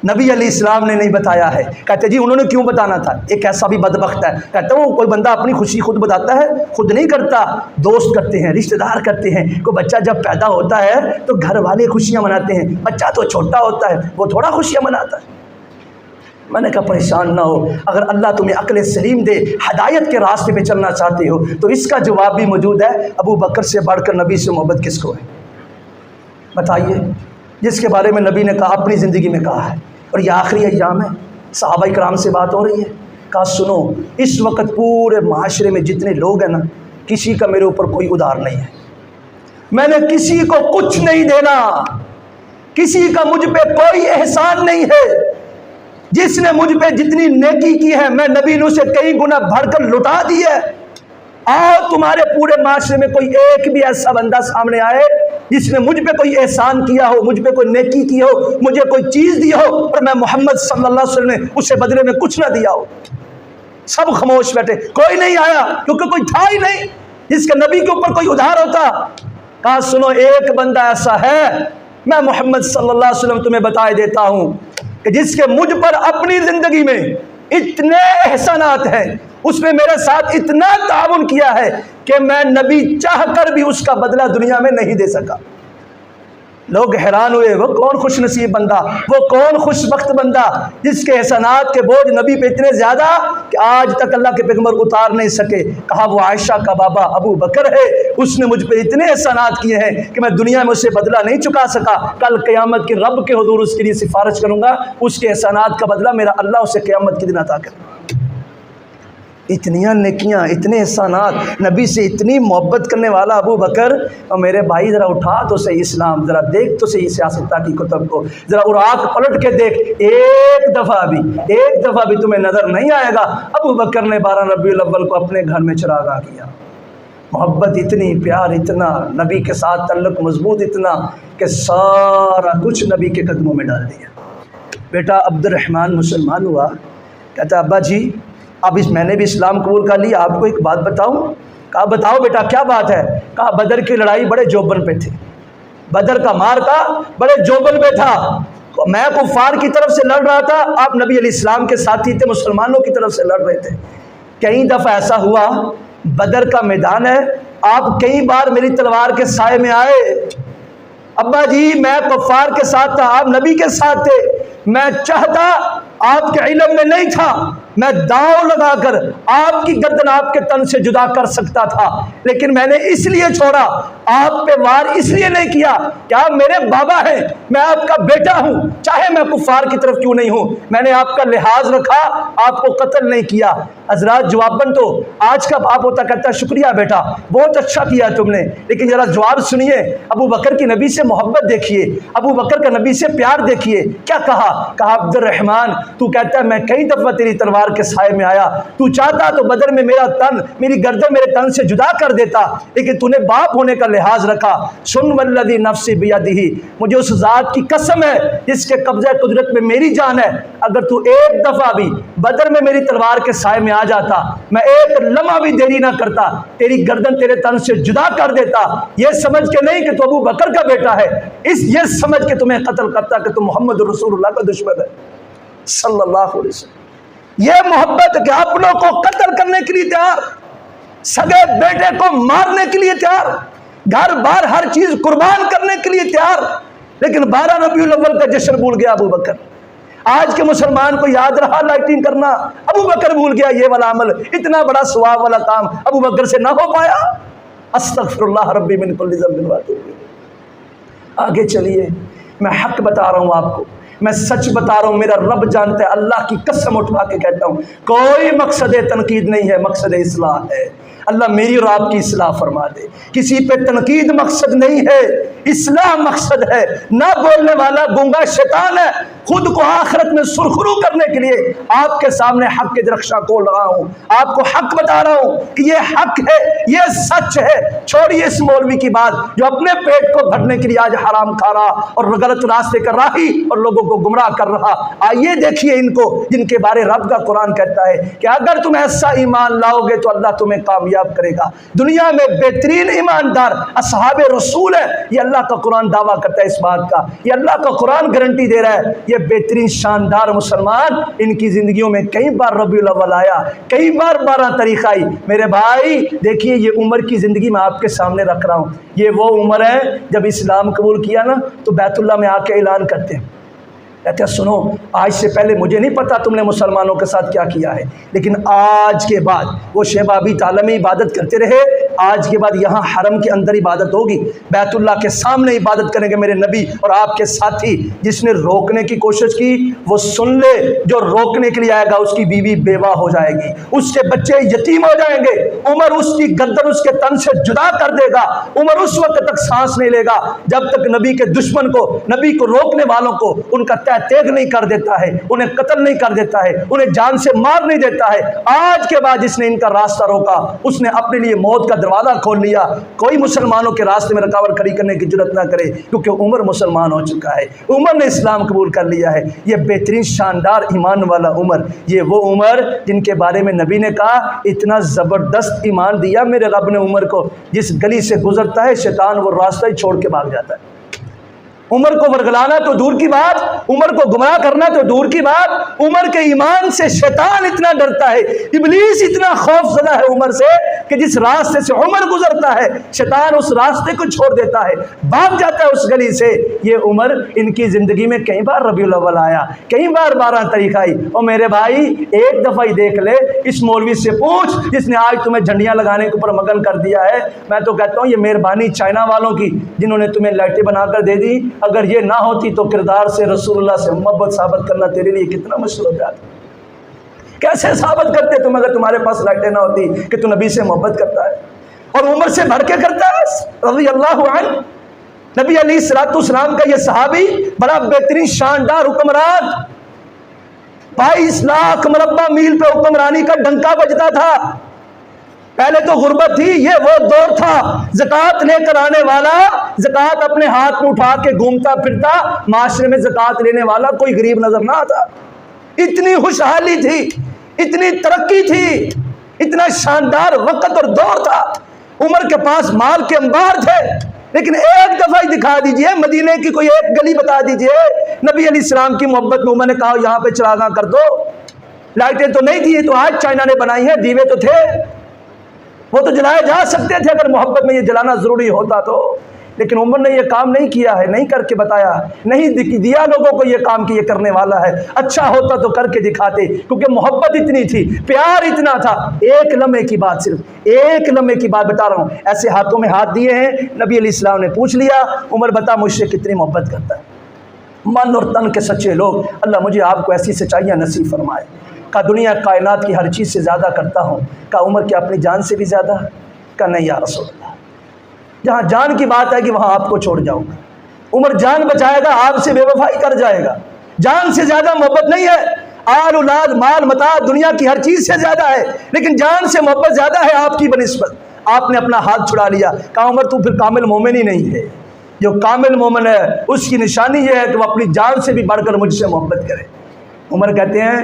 نبی علیہ السلام نے نہیں بتایا ہے، کہتے جی انہوں نے کیوں بتانا تھا، ایک ایسا بھی بدبخت ہے، کہتا ہوں کوئی بندہ اپنی خوشی خود بتاتا ہے، خود نہیں کرتا، دوست کرتے ہیں، رشتہ دار کرتے ہیں، کوئی بچہ جب پیدا ہوتا ہے تو گھر والے خوشیاں مناتے ہیں، بچہ تو چھوٹا ہوتا ہے وہ تھوڑا خوشیاں مناتا ہے۔ میں نے کہا پریشان نہ ہو، اگر اللہ تمہیں عقل سلیم دے، ہدایت کے راستے پہ چلنا چاہتے ہو تو اس کا جواب بھی موجود ہے، ابو بکر سے بڑھ کر نبی سے محبت کس کو ہے بتائیے، جس کے بارے میں نبی نے کہا اپنی زندگی میں کہا ہے، اور یہ آخری ایام ہے، صحابہ کرام سے بات ہو رہی ہے، کہا سنو اس وقت پورے معاشرے میں جتنے لوگ ہیں نا، کسی کا میرے اوپر کوئی ادھار نہیں ہے، میں نے کسی کو کچھ نہیں دینا، کسی کا مجھ پہ کوئی احسان نہیں ہے، جس نے مجھ پہ جتنی نیکی کی ہے میں نبی نے اسے کئی گنا بڑھ کر لٹا دی ہے، آؤ تمہارے پورے معاشرے میں کوئی ایک بھی ایسا بندہ سامنے آئے جس نے مجھ پہ کوئی احسان کیا ہو، مجھ پہ کوئی نیکی کی ہو، مجھے کوئی چیز دی ہو اور میں محمد صلی اللہ علیہ وسلم نے اسے بدلے میں کچھ نہ دیا ہو۔ سب خاموش بیٹھے، کوئی نہیں آیا کیونکہ کوئی تھا ہی نہیں جس کے نبی کے اوپر کوئی ادھار ہوتا۔ کہا سنو، ایک بندہ ایسا ہے، میں محمد صلی اللہ علیہ وسلم تمہیں بتائے دیتا ہوں کہ جس کے مجھ پر اپنی زندگی میں اتنے احسانات ہیں، اس نے میرے ساتھ اتنا تعاون کیا ہے کہ میں نبی چاہ کر بھی اس کا بدلہ دنیا میں نہیں دے سکا۔ لوگ حیران ہوئے، وہ کون خوش نصیب بندہ، وہ کون خوش بخت بندہ جس کے احسانات کے بوجھ نبی پہ اتنے زیادہ کہ آج تک اللہ کے پیغمبر اتار نہیں سکے۔ کہا وہ عائشہ کا بابا ابو بکر ہے، اس نے مجھ پہ اتنے احسانات کیے ہیں کہ میں دنیا میں اسے بدلہ نہیں چکا سکا، کل قیامت کی رب کے حضور اس کے لیے سفارش کروں گا، اس کے احسانات کا بدلہ میرا اللہ اسے قیامت کے دن عطا کرے۔ اتنی نیکیاں، اتنے احسانات، نبی سے اتنی محبت کرنے والا ابو بکر، اور میرے بھائی ذرا اٹھا تو صحیح اسلام، ذرا دیکھ تو صحیح سیاستہ کی کتب کو، ذرا اراق پلٹ کے دیکھ، ایک دفعہ بھی تمہیں نظر نہیں آئے گا ابو بکر نے 12 ربیع الاول کو اپنے گھر میں چراغاں کیا۔ محبت اتنی، پیار اتنا، نبی کے ساتھ تعلق مضبوط اتنا کہ سارا کچھ نبی کے قدموں میں ڈال دیا۔ بیٹا عبد الرحمن مسلمان ہوا، کہتا ابا جی اب میں نے بھی اسلام قبول کر لیا، آپ کو ایک بات بتاؤں؟ کہا بتاؤ بیٹا کیا بات ہے؟ کہا بدر کی لڑائی بڑے جوبن پہ تھے، بدر کا مارکا بڑے جوبن پہ تھا، میں کفار کی طرف سے لڑ رہا تھا، آپ نبی علیہ السلام کے ساتھی تھے، مسلمانوں کی طرف سے لڑ رہے تھے۔ کئی دفعہ ایسا ہوا، بدر کا میدان ہے، آپ کئی بار میری تلوار کے سائے میں آئے، ابا جی میں کفار کے ساتھ تھا، آپ نبی کے ساتھ تھے، میں چاہتا آپ کے علم میں نہیں تھا، میں داؤ لگا کر آپ کی گردن آپ کے تن سے جدا کر سکتا تھا، لیکن میں نے اس لیے چھوڑا، آپ پہ وار اس لیے نہیں کیا کہ آپ میرے بابا ہیں، میں آپ کا بیٹا ہوں، چاہے میں کفار کی طرف کیوں نہیں ہوں، میں نے آپ کا لحاظ رکھا، آپ کو قتل نہیں کیا۔ حضرات جواباً تو آج کا باپ ہوتا کہتا ہے شکریہ بیٹا بہت اچھا کیا تم نے، لیکن ذرا جواب سنیے، ابو بکر کی نبی سے محبت دیکھیے، ابو بکر کا نبی سے پیار دیکھیے، کیا کہا عبد الرحمن تو کہتا ہے میں کئی دفعہ تیری تلوار کے سائے میں آیا، تو چاہتا تو بدر میں میرا تن، میری گردن میرے تن سے جدا کر دیتا، لیکن تو نے باپ ہونے کا لحاظ رکھا۔ سن والذی نفسی بیدہ، مجھے اس ذات کی قسم ہے جس کے قبضہ قدرت میں میری جان ہے، اگر تو ایک دفعہ بھی بدر میں میری تلوار کے سائے میں آ جاتا، میں ایک لمحہ بھی دیری نہ کرتا، تیری گردن تیرے تن سے جدا کر دیتا، یہ سمجھ کے نہیں کہ تو ابو بکر کا بیٹا ہے، یہ سمجھ کے تمہیں قتل کرتا کہ تم محمد رسول اللہ کا دشمن ہے صلی اللہ علیہ وسلم۔ یہ محبت کہ اپنوں کو قتل کرنے کے لیے تیار، سگے بیٹے کو مارنے کے لیے تیار، گھر بار ہر چیز قربان کرنے کے لیے تیار، لیکن 12 ربیع الاول کا جشن بھول گیا ابو بکر۔ آج کے مسلمان کو یاد رہا لائٹنگ کرنا، ابو بکر بھول گیا یہ والا عمل، اتنا بڑا ثواب والا کام ابو بکر سے نہ ہو پایا۔ استغفر اللہ ربی من کل ذنب واتوب الیہ۔ آگے چلیے، میں حق بتا رہا ہوں آپ کو، میں سچ بتا رہا ہوں، میرا رب جانتا ہے، اللہ کی قسم اٹھا کے کہتا ہوں، کوئی مقصد تنقید نہیں ہے، مقصد اصلاح ہے۔ اللہ میری اور آپ کی اصلاح فرما دے۔ کسی پہ تنقید مقصد نہیں ہے، اصلاح مقصد ہے۔ نہ بولنے والا گونگا شیطان ہے، خود کو آخرت میں سرخرو کرنے کے لیے آپ کے سامنے حق کے درخشاں کھول رہا ہوں، آپ کو حق بتا رہا ہوں کہ یہ حق ہے، یہ سچ ہے۔ چھوڑیے اس مولوی کی بات جو اپنے پیٹ کو بھرنے کے لیے آج حرام کھا رہا اور غلط راستے کا راہی اور لوگوں کو گمراہ کر رہا۔ آئیے دیکھیے ان کو جن کے بارے رب کا قرآن کہتا ہے کہ اگر تم ایسا ایمان لاؤ گے تو اللہ تمہیں کامیاب کرے گا۔ دنیا میں بہترین ایماندار اصحاب رسول ہے، یہ اللہ کا قرآن دعویٰ کرتا ہے اس بات کا، یہ اللہ کا قرآن گارنٹی دے رہا ہے۔ یہ بہترین شاندار مسلمان، ان کی زندگیوں میں کئی بار ربیع الاول آیا، کئی بار 12 تاریخ آئی۔ میرے بھائی دیکھیے، یہ عمر کی زندگی میں آپ کے سامنے رکھ رہا ہوں، یہ وہ عمر ہے جب اسلام قبول کیا نا تو بیت اللہ میں آ کے اعلان کرتے ہیں، کہتے ہیں سنو آج سے پہلے مجھے نہیں پتا تم نے مسلمانوں کے ساتھ کیا کیا ہے، لیکن آج کے بعد وہ شیبہ ابھی عالم عبادت کرتے رہے، آج کے بعد یہاں حرم کے اندر عبادت ہوگی، بیت اللہ کے سامنے عبادت کریں گے میرے نبی اور آپ کے ساتھی۔ جس نے روکنے کی کوشش کی وہ سن لے، جو روکنے کے لیے آئے گا اس کی بیوی بیوہ ہو جائے گی، اس کے بچے یتیم ہو جائیں گے، عمر اس کی گردن اس کے تن سے جدا کر دے گا، عمر اس وقت تک سانس نہیں لے گا جب تک نبی کے دشمن کو، نبی کو روکنے والوں کو ان کا تہ تیغ نہیں کر دیتا ہے، انہیں قتل نہیں کر دیتا ہے، انہیں جان سے مار نہیں دیتا ہے۔ آج کے بعد جس نے ان کا راستہ روکا اس نے اپنے لیے موت کا دروازہ کھول لیا۔ کوئی مسلمانوں کے راستے میں رکاوٹ کھڑی کرنے کی جرات نہ کرے، کیونکہ عمر مسلمان ہو چکا ہے، عمر نے اسلام قبول کر لیا ہے۔ یہ بہترین شاندار ایمان والا عمر، یہ وہ عمر جن کے بارے میں نبی نے کہا اتنا زبردست ایمان دیا میرے رب نے عمر کو، جس گلی سے گزرتا ہے شیطان وہ راستہ ہی چھوڑ کے بھاگ جاتا ہے۔ عمر کو ورگلانا تو دور کی بات، عمر کو گمراہ کرنا تو دور کی بات، عمر کے ایمان سے شیطان اتنا ڈرتا ہے، ابلیس اتنا خوف زدہ ہے عمر سے کہ جس راستے سے عمر گزرتا ہے شیطان اس راستے کو چھوڑ دیتا ہے، بھاگ جاتا ہے اس گلی سے۔ یہ عمر ان کی زندگی میں کئی بار ربیع الاول آیا، کئی بار 12 تاریخ آئی۔ اور میرے بھائی ایک دفعہ ہی دیکھ لے، اس مولوی سے پوچھ جس نے آج تمہیں جھنڈیاں لگانے کے اوپر مگن کر دیا ہے۔ میں تو کہتا ہوں یہ مہربانی چائنا والوں کی جنہوں نے تمہیں لائٹیں بنا کر دے دی، اگر یہ نہ ہوتی تو کردار سے رسول اللہ سے محبت ثابت کرنا تیرے لیے کتنا مشکل ہو جاتا۔ کیسے ثابت کرتے تم اگر تمہارے پاس لائٹیں نہ ہوتی کہ تو نبی سے محبت کرتا ہے اور عمر سے بڑھ کے کرتا ہے رضی اللہ عنہ۔ نبی علیہ الصلوۃ والسلام کا یہ صحابی بڑا بہترین شاندار حکمران، 22 لاکھ مربع میل پہ حکمرانی کا ڈنکا بجتا تھا۔ پہلے تو غربت تھی، یہ وہ دور تھا زکوٰۃ لے کر آنے والا زکوٰۃ اپنے ہاتھ میں اٹھا کے گھومتا پھرتا، معاشرے میں زکوٰۃ لینے والا کوئی غریب نظر نہ آتا۔ اتنی خوشحالی تھی، اتنی ترقی تھی، اتنا شاندار وقت اور دور تھا، عمر کے پاس مال کے انبار تھے۔ لیکن ایک دفعہ ہی دکھا دیجئے، مدینے کی کوئی ایک گلی بتا دیجئے، نبی علیہ السلام کی محبت میں عمر نے کہا یہاں پہ چراغاں کر دو۔ لائٹیں تو نہیں تھی، تو آج چائنا نے بنائی ہیں، دیوے تو تھے، وہ تو جلائے جا سکتے تھے اگر محبت میں یہ جلانا ضروری ہوتا تو۔ لیکن عمر نے یہ کام نہیں کیا ہے، نہیں کر کے بتایا، نہیں دیا لوگوں کو یہ کام کہ یہ کرنے والا ہے۔ اچھا ہوتا تو کر کے دکھاتے، کیونکہ محبت اتنی تھی، پیار اتنا تھا۔ ایک لمحے کی بات، صرف ایک لمحے کی بات بتا رہا ہوں، ایسے ہاتھوں میں ہاتھ دیے ہیں، نبی علیہ السلام نے پوچھ لیا عمر بتا مجھ سے کتنی محبت کرتا ہے۔ من اور تن کے سچے لوگ، اللہ مجھے آپ کو ایسی سچائیاں نصیب فرمائے۔ کا دنیا کائنات کی ہر چیز سے زیادہ کرتا ہوں، کا عمر کیا اپنی جان سے بھی زیادہ؟ کا نہیں یا رسول اللہ، جہاں جان کی بات ہے کہ وہاں آپ کو چھوڑ جاؤں گا۔ عمر جان بچائے گا، آپ سے بے وفائی کر جائے گا۔ جان سے زیادہ محبت نہیں ہے، آل اولاد مال متاع دنیا کی ہر چیز سے زیادہ ہے، لیکن جان سے محبت زیادہ ہے آپ کی بنسبت۔ آپ نے اپنا ہاتھ چھڑا لیا، کہا عمر تو پھر کامل مومن ہی نہیں ہے۔ جو کامل مومن ہے اس کی نشانی یہ ہے کہ وہ اپنی جان سے بھی بڑھ کر مجھ سے محبت کرے۔ عمر کہتے ہیں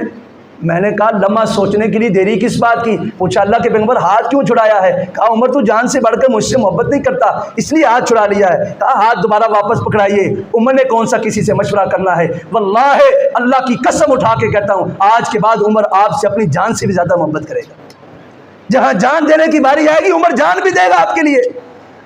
میں نے کہا لمحہ سوچنے کے لیے دیری کس بات کی؟ پوچھا اللہ کے پیغمبر ہاتھ کیوں چھڑایا ہے؟ کہا عمر تو جان سے بڑھ کر مجھ سے محبت نہیں کرتا اس لیے ہاتھ چھڑا لیا ہے۔ کہا ہاتھ دوبارہ واپس پکڑائیے۔ عمر نے کون سا کسی سے مشورہ کرنا ہے؟ واللہ اللہ کی قسم اٹھا کے کہتا ہوں آج کے بعد عمر آپ سے اپنی جان سے بھی زیادہ محبت کرے گا۔ جہاں جان دینے کی باری آئے گی عمر جان بھی دے گا آپ کے لیے۔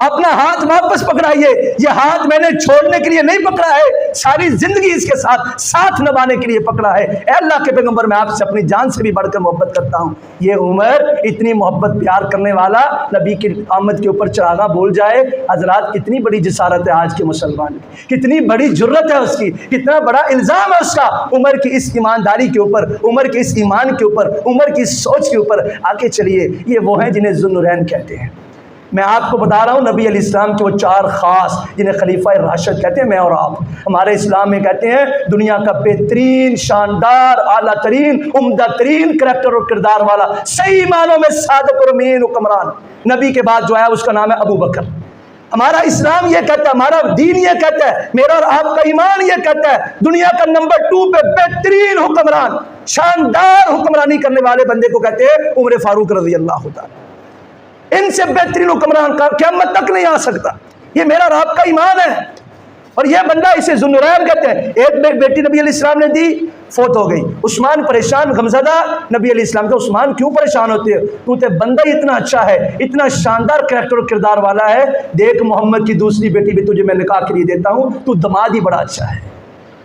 اپنا ہاتھ واپس پکڑائیے، یہ ہاتھ میں نے چھوڑنے کے لیے نہیں پکڑا ہے، ساری زندگی اس کے ساتھ نبھانے کے لیے پکڑا ہے۔ اے اللہ کے پیغمبر میں آپ سے اپنی جان سے بھی بڑھ کر محبت کرتا ہوں۔ یہ عمر اتنی محبت پیار کرنے والا نبی کی آمد کے اوپر چراغاں بول جائے، حضرات کتنی بڑی جسارت ہے آج کے مسلمان کی، کتنی بڑی جرت ہے اس کی، کتنا بڑا الزام ہے اس کا عمر کی اس ایمانداری کے اوپر، عمر کے اس ایمان کے اوپر، عمر کی اس سوچ کے اوپر۔ آگے چلیے، یہ وہ ہیں جنہیں ذو النورین کہتے ہیں۔ میں آپ کو بتا رہا ہوں نبی علیہ السلام کے وہ 4 خاص جنہیں خلیفہ راشد کہتے ہیں، میں اور آپ۔ ہمارے اسلام میں کہتے ہیں دنیا کا بہترین شاندار اعلیٰ ترین عمدہ ترین کریکٹر اور کردار والا صحیح معنوں میں صادق اور امین حکمران نبی کے بعد جو آیا اس کا نام ہے ابو بکر۔ ہمارا اسلام یہ کہتا ہے، ہمارا دین یہ کہتا ہے، میرا اور آپ کا ایمان یہ کہتا ہے دنیا کا نمبر 2 پہ بہترین حکمران شاندار حکمرانی کرنے والے بندے کو کہتے ہیں عمر فاروق رضی اللہ تعالی۔ ان سے بہترین حکمران کا قیامت تک نہیں آ سکتا، یہ میرا اور آپ کا ایمان ہے۔ اور یہ بندہ اسے ذو النورین کہتے ہیں۔ ایک بیٹی نبی علیہ السلام نے دی، فوت ہو گئی، عثمان پریشان غمزدہ۔ نبی علیہ السلام کا عثمان کیوں پریشان ہوتے ہیں؟ کیونکہ بندہ اتنا اچھا ہے، اتنا شاندار کریکٹر اور کردار والا ہے، دیکھ محمد کی دوسری بیٹی بھی تجھے میں نکاح کے لیے دیتا ہوں، تو دماد ہی بڑا اچھا ہے۔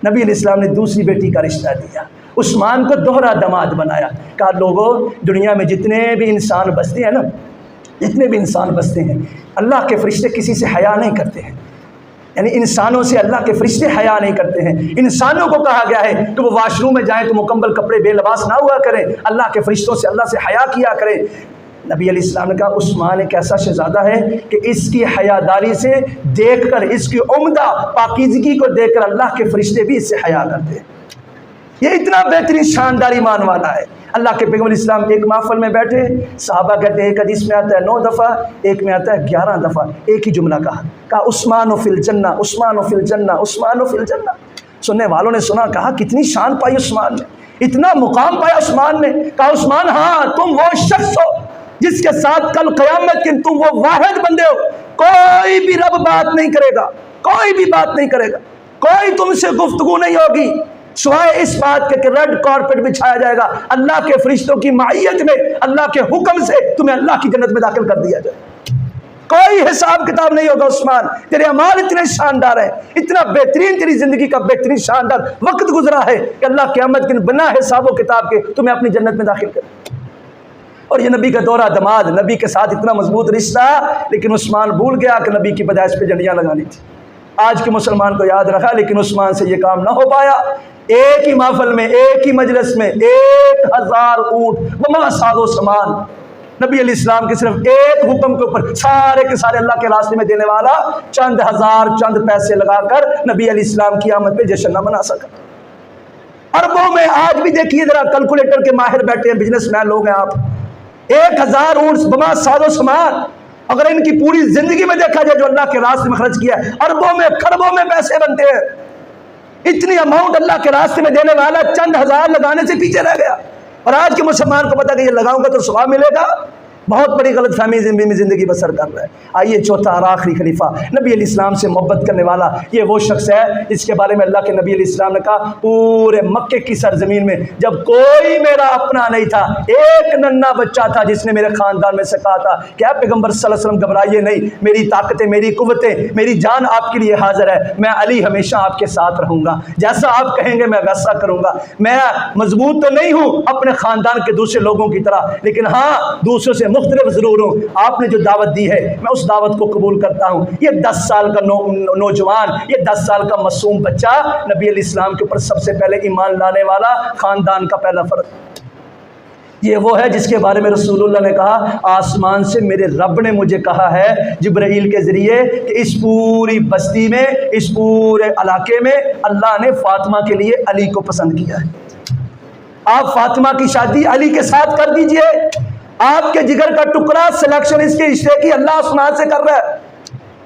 نبی علیہ السلام نے دوسری بیٹی کا رشتہ دیا، عثمان کو دوہرا دماد بنایا۔ کہا لوگوں دنیا میں جتنے بھی انسان بستے ہیں نا، جتنے بھی انسان بستے ہیں، اللہ کے فرشتے کسی سے حیا نہیں کرتے ہیں، یعنی انسانوں سے اللہ کے فرشتے حیا نہیں کرتے ہیں۔ انسانوں کو کہا گیا ہے کہ وہ واش روم میں جائیں تو مکمل کپڑے بے لباس نہ ہوا کریں، اللہ کے فرشتوں سے اللہ سے حیا کیا کریں۔ نبی علیہ السلام نے کہا عثمان ایک ایسا شہزادہ ہے کہ اس کی حیاداری سے دیکھ کر، اس کی عمدہ پاکیزگی کو دیکھ کر اللہ کے فرشتے بھی اس سے حیا کرتے ہیں۔ یہ اتنا بہترین شاندار ایمان والا ہے۔ اللہ کے پیغمبر اسلام ایک محفل میں بیٹھے، صحابہ کہتے ہیں ایک حدیث میں آتا ہے 9 دفعہ، ایک میں آتا ہے 11 دفعہ ایک ہی جملہ کہا عثمان فی الجنہ، عثمان فی الجنہ، عثمان فی الجنہ۔ سننے والوں نے سنا، کہا کتنی شان پائی عثمان نے، اتنا مقام پایا عثمان نے۔ کہا عثمان ہاں تم وہ شخص ہو جس کے ساتھ کل قیامت کے تم وہ واحد بندے ہو، کوئی بھی رب بات نہیں کرے گا، کوئی بھی بات نہیں کرے گا، کوئی تم سے گفتگو نہیں ہوگی سوائے اس بات کے کہ ریڈ کارپٹ بچھایا جائے گا، اللہ کے فرشتوں کی معیت میں اللہ کے حکم سے تمہیں اللہ کی جنت میں داخل کر دیا جائے۔ کوئی حساب کتاب نہیں ہوگا عثمان، تیرے اعمال اتنے شاندار ہیں، اتنا بہترین تیری زندگی کا بہترین شاندار وقت گزرا ہے کہ اللہ قیامت کے بنا حساب و کتاب کے تمہیں اپنی جنت میں داخل کر۔ اور یہ نبی کا دورہ دماد، نبی کے ساتھ اتنا مضبوط رشتہ، لیکن عثمان بھول گیا کہ نبی کی پیدائش پہ جھنڈیاں لگانی تھی۔ آج کے مسلمان کو یاد رکھا، لیکن عثمان سے یہ کام نہ ہو پایا۔ ایک ہی محفل میں، ایک ہی مجلس میں 1000 اونٹ وما ساز و سامان، نبی علیہ السلام کے صرف ایک حکم کے اوپر سارے کے سارے اللہ کے راستے میں دینے والا چند ہزار چند پیسے لگا کر نبی علیہ السلام کی آمد پہ جشن نہ منا سکا۔ اربوں میں آج بھی دیکھیے ذرا، کیلکولیٹر کے ماہر بیٹھے ہیں، بزنس مین لوگ ہیں آپ، 1000 اونٹ بما ساز و سامان، اگر ان کی پوری زندگی میں دیکھا جائے جو اللہ کے راستے میں خرچ کیا ہے، اربوں میں کھربوں میں پیسے بنتے ہیں۔ اتنی اماؤنٹ اللہ کے راستے میں دینے والا چند ہزار لگانے سے پیچھے رہ گیا، اور آج کے مسلمان کو پتا کہ یہ لگاؤں گا تو ثواب ملے گا، بہت بڑی غلط فہمی میں زندگی بسر کر رہا ہے۔ آئیے چوتھا اور آخری خلیفہ، نبی علیہ السلام سے محبت کرنے والا، یہ وہ شخص ہے جس کے بارے میں اللہ کے نبی علیہ السلام نے کہا پورے مکے کی سرزمین میں جب کوئی میرا اپنا نہیں تھا، ایک ننھا بچہ تھا جس نے میرے خاندان میں سے کہا تھا کہ اے پیغمبر صلی اللہ علیہ وسلم گھبرائیے نہیں، میری طاقتیں، میری قوتیں، میری جان آپ کے لیے حاضر ہے، میں علی ہمیشہ آپ کے ساتھ رہوں گا، جیسا آپ کہیں گے میں ویسا کروں گا۔ میں مضبوط تو نہیں ہوں اپنے خاندان کے دوسرے لوگوں کی طرح، لیکن ہاں دوسروں سے مختلف ضرور ہوں۔ آپ نے جو دعوت دی ہے میں اس دعوت کو قبول کرتا ہوں۔ یہ 10 سال کا نوجوان، یہ 10 سال کا معصوم بچہ نبی علیہ السلام کے اوپر سب سے پہلے ایمان لانے والا، خاندان کا پہلا فرد، یہ وہ ہے جس کے بارے میں رسول اللہ نے کہا آسمان سے میرے رب نے مجھے کہا ہے جبرائیل کے ذریعے کہ اس پوری بستی میں، اس پورے علاقے میں اللہ نے فاطمہ کے لیے علی کو پسند کیا ہے، آپ فاطمہ کی شادی علی کے ساتھ کر دیجئے۔ آپ کے جگر کا ٹکڑا سلیکشن اس کے رشتے کی اللہ آسمان سے کر رہا ہے۔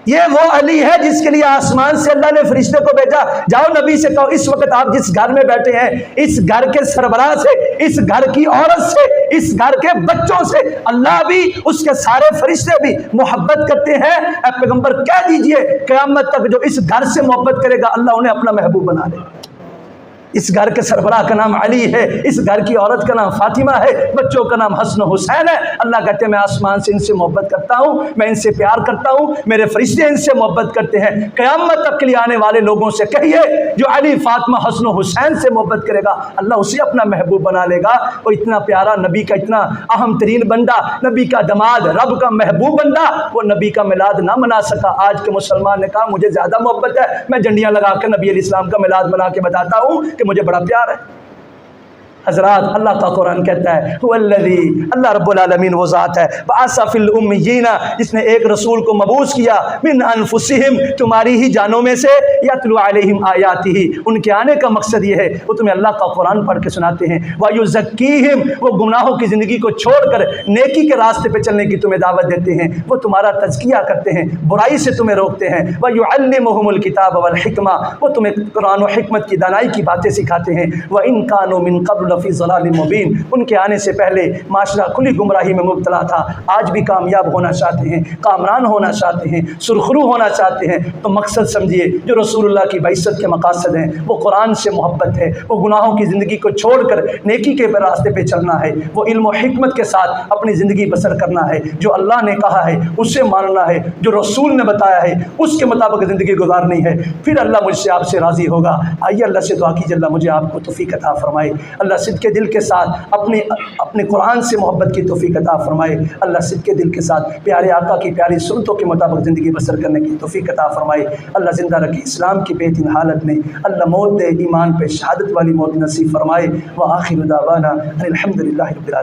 یہ وہ علی ہے جس کے لیے آسمان سے اللہ نے فرشتے کو بھیجا، جاؤ نبی سے کہو اس وقت آپ جس گھر میں بیٹھے ہیں، اس گھر کے سربراہ سے، اس گھر کی عورت سے، اس گھر کے بچوں سے اللہ بھی، اس کے سارے فرشتے بھی محبت کرتے ہیں۔ اے پیغمبر کہہ دیجئے قیامت تک جو اس گھر سے محبت کرے گا اللہ انہیں اپنا محبوب بنا لے۔ اس گھر کے سربراہ کا نام علی ہے، اس گھر کی عورت کا نام فاطمہ ہے، بچوں کا نام حسن و حسین ہے۔ اللہ کہتے ہیں میں آسمان سے ان سے محبت کرتا ہوں، میں ان سے پیار کرتا ہوں، میرے فرشتے ان سے محبت کرتے ہیں۔ قیامت تک کے لیے آنے والے لوگوں سے کہیے جو علی، فاطمہ، حسن و حسین سے محبت کرے گا اللہ اسے اپنا محبوب بنا لے گا۔ وہ اتنا پیارا نبی کا اتنا اہم ترین بندہ، نبی کا دماد، رب کا محبوب بندہ، وہ نبی کا میلاد نہ منا سکا۔ آج کے مسلمان نے کہا مجھے زیادہ محبت ہے، میں جھنڈیاں لگا کے نبی علیہ السلام کا میلاد بنا کے بتاتا ہوں کہ مجھے بڑا پیار ہے۔ حضرات اللہ کا قرآن کہتا ہے والذی، اللہ رب العالمین وہ ذات ہے، بعث فی الامیین، جس نے ایک رسول کو مبعوث کیا، من انفسہم، تمہاری ہی جانوں میں سے، یتلو علیہم آیاتہ، ان کے آنے کا مقصد یہ ہے وہ تمہیں اللہ کا قرآن پڑھ کے سناتے ہیں، ویزکیہم، وہ گناہوں کی زندگی کو چھوڑ کر نیکی کے راستے پہ چلنے کی تمہیں دعوت دیتے ہیں، وہ تمہارا تزکیہ کرتے ہیں، برائی سے تمہیں روکتے ہیں، ویعلمہم الکتاب والحکمہ، وہ تمہیں قرآن و حکمت کی دانائی کی باتیں سکھاتے ہیں، وان کانوا من قبل فی ضلال مبین، ان کے آنے سے پہلے معاشرہ کھلی گمراہی میں مبتلا تھا۔ آج بھی کامیاب ہونا چاہتے ہیں، کامران ہونا چاہتے ہیں، سرخرو ہونا چاہتے ہیں تو مقصد سمجھیے جو رسول اللہ کی بعثت کے مقاصد ہیں، وہ قرآن سے محبت ہے، وہ گناہوں کی زندگی کو چھوڑ کر نیکی کے راستے پہ چلنا ہے، وہ علم و حکمت کے ساتھ اپنی زندگی بسر کرنا ہے، جو اللہ نے کہا ہے اسے ماننا ہے، جو رسول نے بتایا ہے اس کے مطابق زندگی گزارنی ہے، پھر اللہ مجھ سے آپ سے راضی ہوگا۔ آئیے اللہ سے دعا کیجیے اللہ مجھے آپ کو توفیق عطا فرمائے، اللہ صدق دل کے ساتھ اپنے قرآن سے محبت کی توفیق عطا فرمائے، اللہ صدق دل کے ساتھ پیارے آقا کی پیاری سنتوں کے مطابق زندگی بسر کرنے کی توفیق عطا فرمائے، اللہ زندہ رکھے اسلام کی بہترین حالت میں، اللہ موت دے ایمان پہ شہادت والی موت نصیب فرمائے۔ وآخر دعوانا الحمد للہ رب العالمین۔